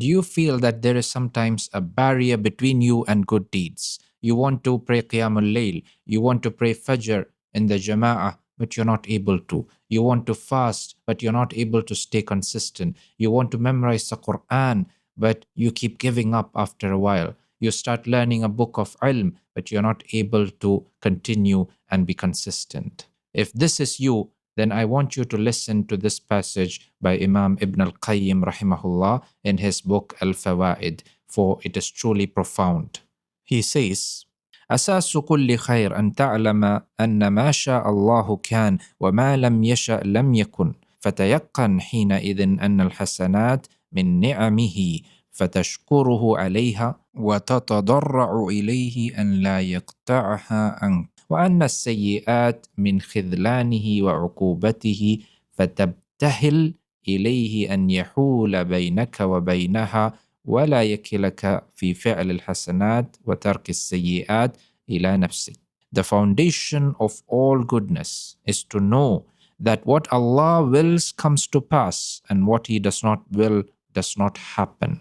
Do you feel that there is sometimes a barrier between you and good deeds? You want to pray Qiyamul Layl, you want to pray Fajr in the Jama'ah, but you're not able to. You want to fast, but you're not able to stay consistent. You want to memorize the Quran, but you keep giving up after a while. You start learning a book of ilm, but you're not able to continue and be consistent. If this is you, then I want you to listen to this passage by Imam Ibn al-Qayyim rahimahullah in his book Al-Fawaid, for it is truly profound. He says, أساس كل خير أن تعلم أن ما شاء الله كان وما لم يشأ لم يكن فتيقن حينئذ أن الحسنات من نعمه فتشكره عليها وتتضرع إليه أن لا يقطعها عنك وأن السيئات من خذلانه وعقوبته فتبتهل إليه أن يحول بينك وبينها ولا يكلك في فعل الحسنات وترك السيئات إلى نفسك. The foundation of all goodness is to know that what Allah wills comes to pass and what He does not will does not happen.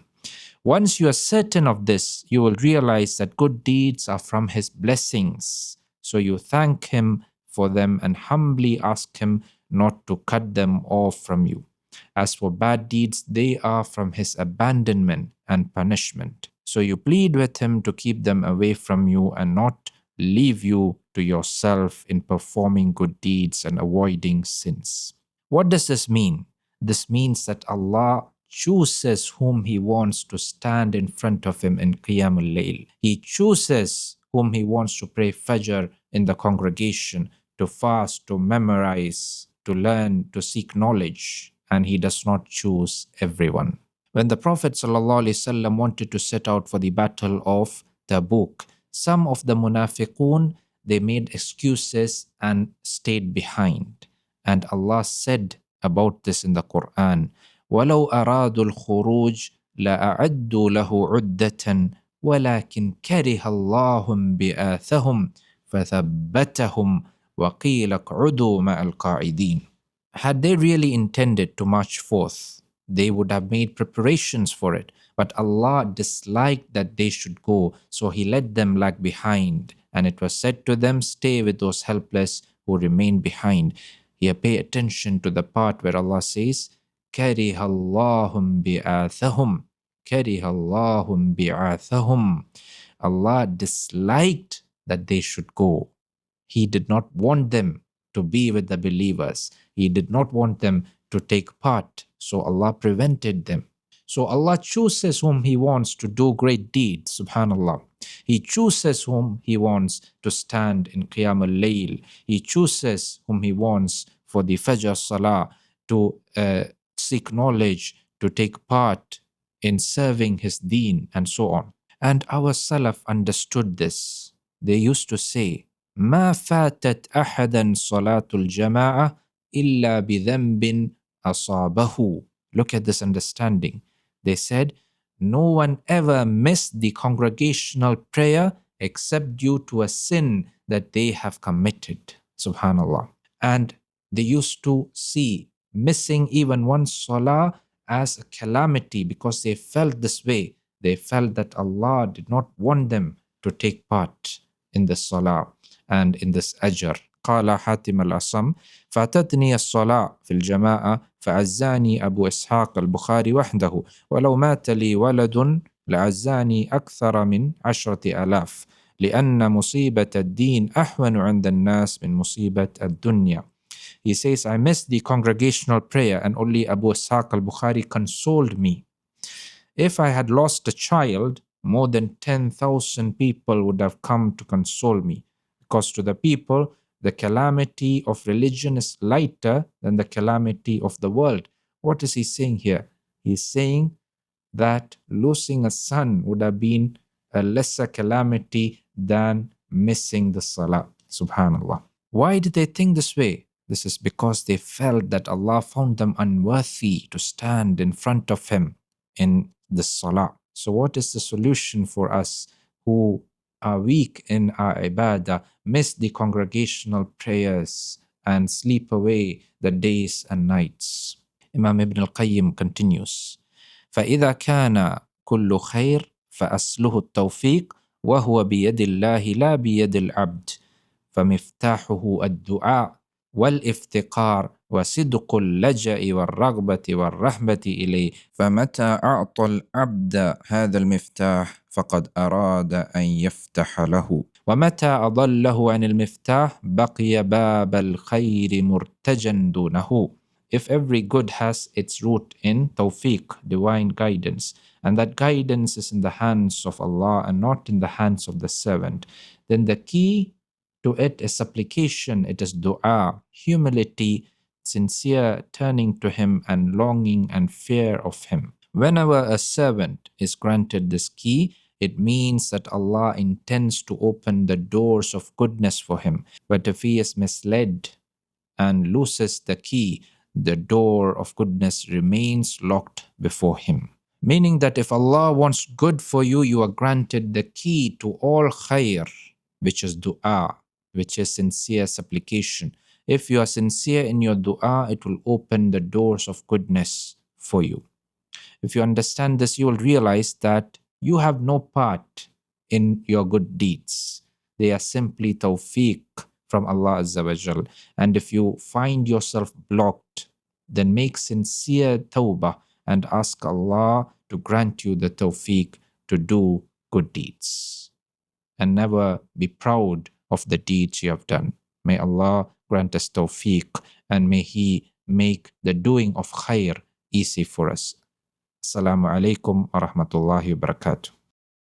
Once you are certain of this, you will realize that good deeds are from His blessings. So you thank Him for them and humbly ask Him not to cut them off from you. As for bad deeds, they are from His abandonment and punishment. So you plead with Him to keep them away from you and not leave you to yourself in performing good deeds and avoiding sins. What does this mean? This means that Allah chooses whom He wants to stand in front of Him in Qiyamul Layl. He chooses whom He wants to pray Fajr in the congregation, to fast, to memorize, to learn, to seek knowledge, and He does not choose everyone. When the Prophet ﷺ wanted to set out for the battle of Tabuk, some of the munafiqun, they made excuses and stayed behind. And Allah said about this in the Quran, وَلَوْ أَرَادُوا الْخُرُوجِ لَأَعَدُّوا لَهُ عُدَّةً وَلَكِنْ كَرِهَ اللَّهُ بِآثَهُمْ فَثَبَّتَهُمْ وَقِيلَ اقْعُدُوا مَعَ الْقَاعِدِينَ. Had they really intended to march forth, they would have made preparations for it. But Allah disliked that they should go, so He let them lag behind. And it was said to them, stay with those helpless who remain behind. Here, pay attention to the part where Allah says, كَرِهَ اللَّهُ بِآثَهُمْ كَرِهَ اللَّهُ بِعَاثَهُمْ. Allah disliked that they should go. He did not want them to be with the believers. He did not want them to take part. So Allah prevented them. So Allah chooses whom He wants to do great deeds, subhanallah. He chooses whom He wants to stand in Qiyamul Layl. He chooses whom He wants for the Fajr Salah, to seek knowledge, to take part in serving His deen, and so on. And our Salaf understood this. They used to say, ما فاتت أحدا صلاة الجماعة إلا بذنب أصابه. Look at this understanding. They said, no one ever missed the congregational prayer except due to a sin that they have committed. Subhanallah. And they used to see missing even one salah as a calamity because they felt this way. They felt that Allah did not want them to take part in the salah and in this ajr. قال حاتم الأصم فاتتني الصلاة في الجماعة فعزاني أبو إسحاق البخاري وحده ولو مات لي ولد لعزاني أكثر من 10,000 لأن مصيبة الدين أحون عند الناس من مصيبة الدنيا. He says, I missed the congregational prayer and only Abu Ishaq al-Bukhari consoled me. If I had lost a child, more than 10,000 people would have come to console me. Because to the people, the calamity of religion is lighter than the calamity of the world. What is he saying here? He's saying that losing a son would have been a lesser calamity than missing the salah. Subhanallah. Why did they think this way? This is because they felt that Allah found them unworthy to stand in front of Him in the salah. So what is the solution for us who are weak in our ibadah, miss the congregational prayers, and sleep away the days and nights? Imam Ibn al-Qayyim continues, فإذا كان كل خير فأصله التوفيق وهو بيد الله لا بيد العبد فمفتاحه الدعاء والافتقار وصدق اللجأ والرغبة والرهبة إليه فمتى أعطى العبد هذا المفتاح فقد أراد أن يفتح له ومتى أضله عن المفتاح بقي باب الخير مرتجا دونه. If every good has its root in tawfiq, divine guidance, and that guidance is in the hands of Allah and not in the hands of the servant, then the key to it is supplication, it is dua, humility, sincere turning to Him and longing and fear of Him. Whenever a servant is granted this key, it means that Allah intends to open the doors of goodness for him. But if he is misled and loses the key, the door of goodness remains locked before him. Meaning that if Allah wants good for you, you are granted the key to all khair, which is dua, which is sincere supplication. If you are sincere in your dua, it will open the doors of goodness for you. If you understand this, you will realize that you have no part in your good deeds. They are simply tawfiq from Allah Azza wa Jal. And if you find yourself blocked, then make sincere tawbah and ask Allah to grant you the tawfiq to do good deeds. And never be proud of the deeds you have done. May Allah grant us tawfiq and may He make the doing of khair easy for us. Assalamu alaikum wa rahmatullahi wa barakatuh.